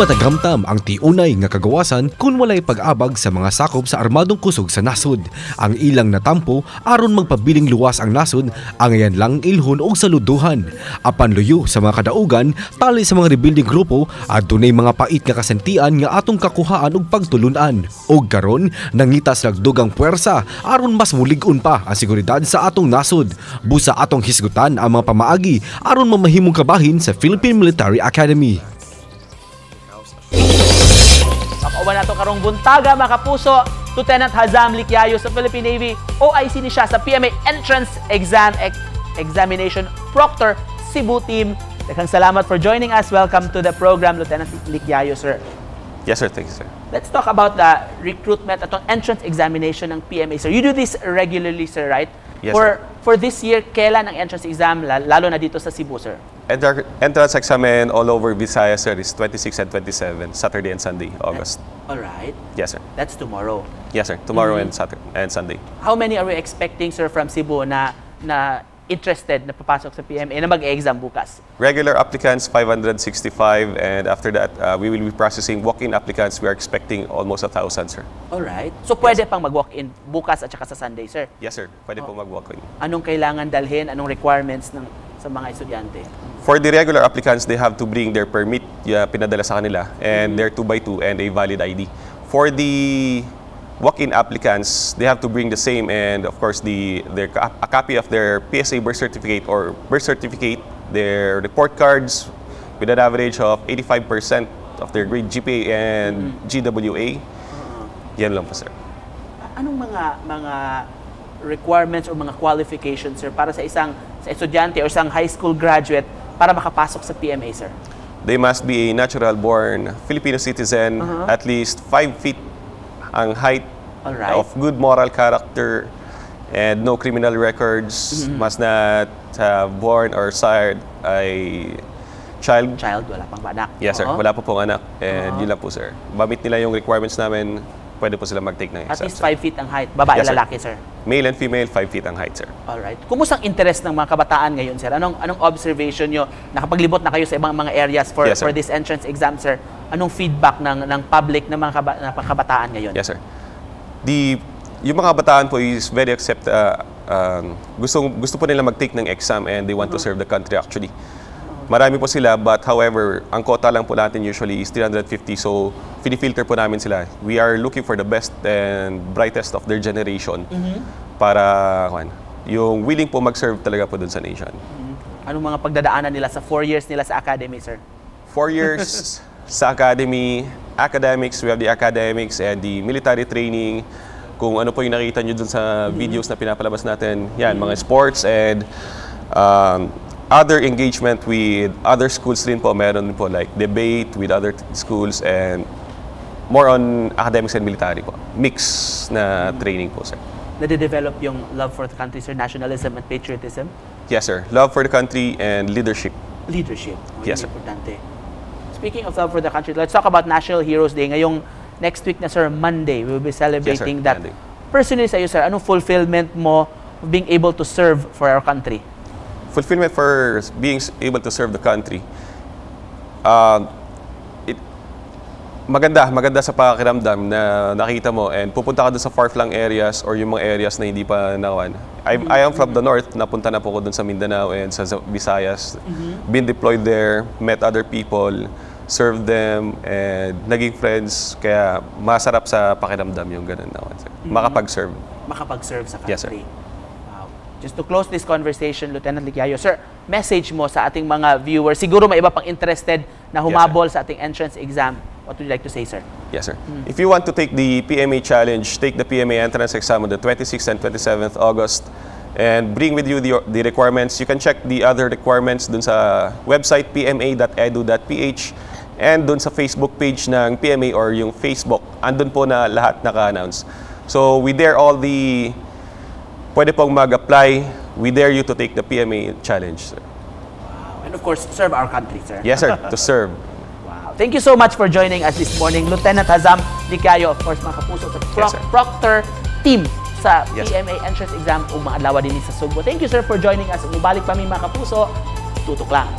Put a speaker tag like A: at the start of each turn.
A: matagamtam ang tinuonay nga kagawasan kung walay pag-abag sa mga sakop sa armadong kusog sa nasud. Ang ilang natampo aron magpabiling luwas ang nasud, angayang lang ilhon o saludohan. Apan luyo sa mga kadaugan, tali sa mga rebeldeng grupo, adunay mga pait nga kasinatian nga atong kakuhaan og pagtulon-an. Og karon nangitas nagdugang puwersa aron mas molig-on pa ang seguridad sa atong nasud. Busa atong hisgutan ang mga pamaagi aron mamahimong kabahin sa Philippine Military Academy.
B: Makauban nato karong buntaga mga kapuso, Lieutenant Hazam Likyayo sa Philippine Navy, OIC ni siya sa PMA Entrance Examination Proctor Cebu Team. Daghang salamat for joining us. Welcome to the program, Lieutenant Likyayo, sir.
C: Yes, sir. Thank you, sir.
B: Let's talk about the recruitment at entrance examination ng PMA, sir. You do this regularly, sir, right?
C: Yes, sir.
B: For this year, kailan ang entrance exam, lalo na dito sa Cebu, sir?
C: Entrance exam all over Visayas, sir, is 26 and 27, Saturday and Sunday, August.
B: All right.
C: Yes, sir.
B: That's tomorrow.
C: Yes, sir. Tomorrow and Saturday and Sunday.
B: How many are we expecting, sir, from Cebu na interested na papasok sa PMA na mag-exam bukas?
C: Regular applicants, 565, and after that, we will be processing walk-in applicants. We are expecting almost 1,000, sir.
B: All right. So pwede pang mag-walk-in bukas at saka sa Sunday, sir?
C: Yes, sir. Pwede po mag-walk-in.
B: Anong kailangan dalhin? Anong requirements sa mga estudyante?
C: For the regular applicants, they have to bring their permit, pinadala sa kanila, and their 2x2 and a valid ID. For the walk-in applicants, they have to bring the same, and of course, a copy of their PSA birth certificate or birth certificate, their report cards with an average of 85% of their grade GPA and GWA. Yan lang po, sir.
B: Anong mga requirements o mga qualifications, sir, para sa estudyante o isang high school graduate para makapasok sa PMA, sir?
C: They must be a natural-born Filipino citizen, at least 5 feet ang height, of good moral character, and no criminal records. Must not have born or sired a child.
B: Wala pang anak.
C: Yes, sir. Wala pa pong anak. And yun lang po, sir. Bamit nila yung requirements namin, pwede po sila mag-take ng exam.
B: At least 5 feet ang height. Babae,
C: yes,
B: lalaki, sir?
C: Male and female, 5 feet ang height, sir.
B: Alright. Kumusta ang interest ng mga kabataan ngayon, sir? Anong observation nyo? Nakapaglibot na kayo sa ibang mga areas for this entrance exam, sir? Anong feedback ng public ng mga kabataan ngayon?
C: Yes, sir. Yung mga kabataan po is very gusto po nila mag-take ng exam and they want to serve the country actually. Marami po sila, but however, ang quota lang po natin usually is 350, so pinifilter po namin sila. We are looking for the best and brightest of their generation para yung willing po mag-serve talaga po dun sa nation.
B: Anong mga pagdadaanan nila sa 4 years nila sa academy, sir?
C: 4 years sa academy, academics, we have the academics and the military training. Kung ano po yung nakita nyo dun sa videos na pinapalabas natin, yan, mga sports and other engagement with other schools rin po, meron din po like debate with other schools and more on academics and military po. Mix na training po, sir.
B: Nade-develop yung love for the country, sir, nationalism and patriotism?
C: Yes, sir. Love for the country and leadership.
B: Leadership.
C: Yes, sir.
B: Importante. Speaking of love for the country, let's talk about National Heroes Day. Ngayong next week na, sir, Monday, we will be celebrating that.
C: Monday.
B: Personally sa iyo, sir, anong fulfillment mo of being able to serve for our country?
C: Fulfillment for being able to serve the country. Maganda sa pakiramdam na nakita mo and pupunta ka doon sa far-flung areas or yung mga areas na hindi pa nakuan. I am from the north, napunta na po ko doon sa Mindanao and sa Visayas. Been deployed there, met other people, served them, and naging friends. Kaya masarap sa pakiramdam yung ganun nakuan. Makapag-serve.
B: Makapag-serve sa country.
C: Yes, sir.
B: Just to close this conversation, Lieutenant Likyayo, sir, message mo sa ating mga viewers, siguro may iba pang interested na humabol sa ating entrance exam. What would you like to say, sir?
C: Yes, sir. If you want to take the PMA challenge, take the PMA entrance exam on the 26th and 27th August and bring with you the requirements. You can check the other requirements dun sa website pma.edu.ph and dun sa Facebook page ng PMA or yung Facebook. Andun po na lahat naka-announce. So we dare all the pwede pong mag-apply. We dare you to take the PMA challenge, sir.
B: Wow. And of course, serve our country, sir.
C: Yes, sir. To serve.
B: Wow. Thank you so much for joining us this morning. Lieutenant Hazam Likyayo, of course, mga kapuso, sa Proctor team sa PMA entrance exam o mga adlaw din sa Sugbo. Thank you, sir, for joining us. Umubalik pa mi mga kapuso. Tutok lang.